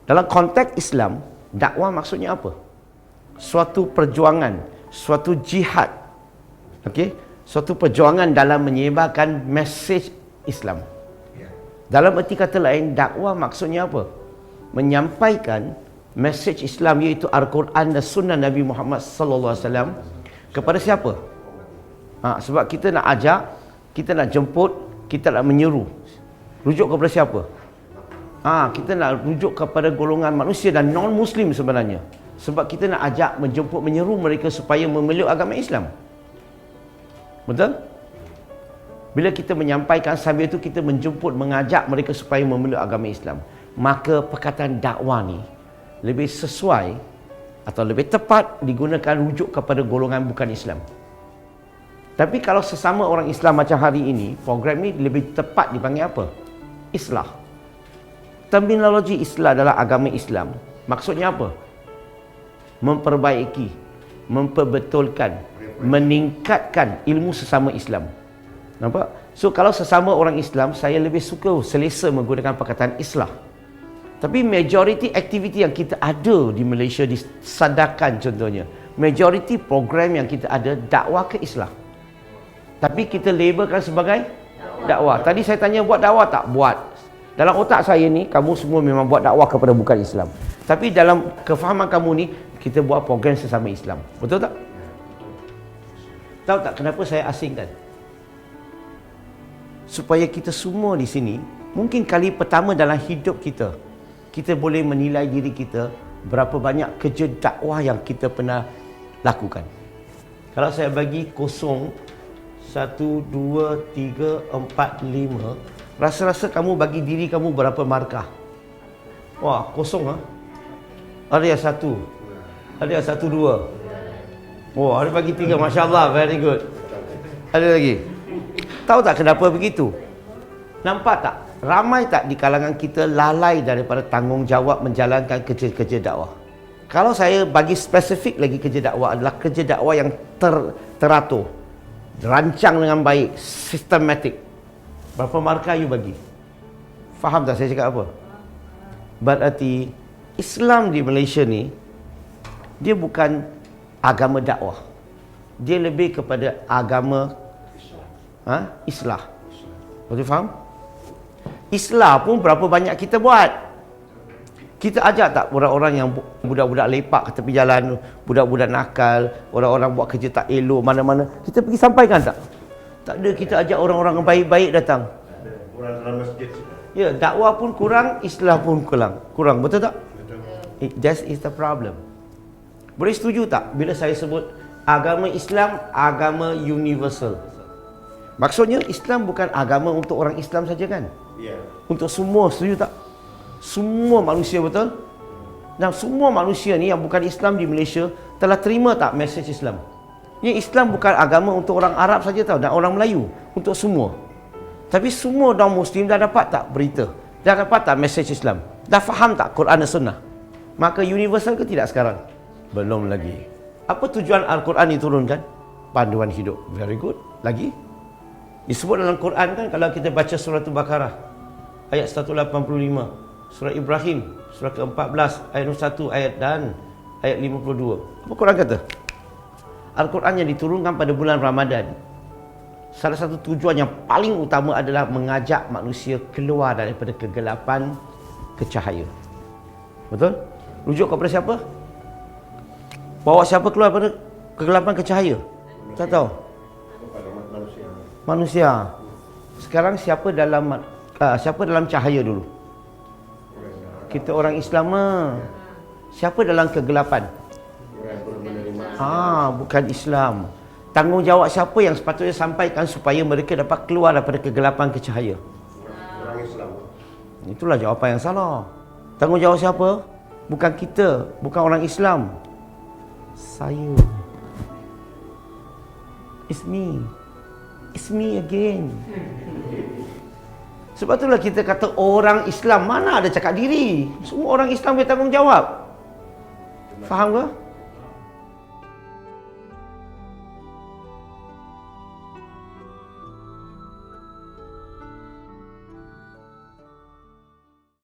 Dalam konteks Islam, dakwah maksudnya apa? Suatu perjuangan, suatu jihad. Okey? Suatu perjuangan dalam menyebarkan mesej Islam. Dalam erti kata lain, dakwah maksudnya apa? Menyampaikan mesej Islam, iaitu Al-Quran dan Sunnah Nabi Muhammad sallallahu alaihi wasallam kepada siapa? Sebab kita nak ajak, kita nak jemput, kita nak menyeru. Rujuk kepada siapa? Kita nak rujuk kepada golongan manusia dan non-Muslim sebenarnya. Sebab kita nak ajak, menjemput, menyeru mereka supaya memeluk agama Islam. Betul? Bila kita menyampaikan, sambil itu kita menjemput, mengajak mereka supaya memeluk agama Islam. Maka perkataan dakwah ni lebih sesuai atau lebih tepat digunakan rujuk kepada golongan bukan Islam. Tapi kalau sesama orang Islam macam hari ini, program ni lebih tepat dipanggil apa? Islah. Terminologi Islah dalam agama Islam maksudnya apa? Memperbaiki, memperbetulkan, meningkatkan ilmu sesama Islam. Nampak? So kalau sesama orang Islam, saya lebih suka selesa menggunakan perkataan Islah. Tapi majoriti aktiviti yang kita ada di Malaysia, di Sadakan contohnya, majoriti program yang kita ada dakwah ke Islah. Tapi kita labelkan sebagai dakwah. Tadi saya tanya buat dakwah tak? Buat. Dalam otak saya ni, kamu semua memang buat dakwah kepada bukan Islam. Tapi dalam kefahaman kamu ni, kita buat program sesama Islam. Betul tak? Tahu tak kenapa saya asingkan? Supaya kita semua di sini, mungkin kali pertama dalam hidup kita, kita boleh menilai diri kita berapa banyak kerja dakwah yang kita pernah lakukan. Kalau saya bagi kosong 1, 2, 3, 4, 5, rasa-rasa kamu bagi diri kamu berapa markah? Wah, kosong ah. Ada yang 1. Ada yang 1, 2. Oh, ada bagi 3. Masya-Allah, very good. Ada lagi. Tahu tak kenapa begitu? Nampak tak? Ramai tak di kalangan kita lalai daripada tanggungjawab menjalankan kerja-kerja dakwah? Kalau saya bagi spesifik lagi, kerja dakwah adalah kerja dakwah yang teratur, rancang dengan baik, sistematik. Berapa markah you bagi? Faham tak saya cakap apa? Berarti Islam di Malaysia ni, dia bukan agama dakwah. Dia lebih kepada agama Islah. Betul faham? Islah pun berapa banyak kita buat. Kita ajak tak orang-orang yang budak-budak lepak ke tepi jalan, budak-budak nakal, orang-orang buat kerja tak elok mana-mana, kita pergi sampaikan tak? Tak ada. Kita ajak orang-orang yang baik-baik datang. Orang dalam masjid. Ya, dakwah pun kurang, Islah pun kurang. Betul tak? That is the problem. Boleh setuju tak bila saya sebut agama Islam, agama universal? Maksudnya Islam bukan agama untuk orang Islam saja kan? Ya. Untuk semua, setuju tak? Semua manusia, betul? Dan semua manusia ni yang bukan Islam di Malaysia telah terima tak mesej Islam? Ya, Islam bukan agama untuk orang Arab saja tau, dan orang Melayu, untuk semua. Tapi semua orang Muslim dah dapat tak berita? Dah dapat tak mesej Islam? Dah faham tak Quran dan Sunnah? Maka universal ke tidak sekarang? Belum lagi. Apa tujuan Al-Quran diturunkan? Panduan hidup. Very good. Lagi? Disebut dalam Quran kan, kalau kita baca surah Al-Baqarah ayat 185, surah Ibrahim surah ke-14 ayat 1 dan ayat 52. Apa Quran kata? Al-Quran yang diturunkan pada bulan Ramadan, salah satu tujuan yang paling utama adalah mengajak manusia keluar daripada kegelapan ke cahaya. Betul? Rujuk kepada siapa? Bawa siapa keluar daripada kegelapan ke cahaya? Tak tahu. Manusia. Sekarang siapa dalam cahaya dulu? Kita orang Islam. Siapa dalam kegelapan? Bukan Islam. Tanggungjawab siapa yang sepatutnya sampaikan supaya mereka dapat keluar daripada kegelapan ke cahaya? Orang Islam. Itulah jawapan yang salah. Tanggungjawab siapa? Bukan kita, bukan orang Islam. Saya. It's me. It's me again. Sebab itulah kita kata orang Islam. Mana ada cakap diri? Semua orang Islam bertanggungjawab. Faham ke?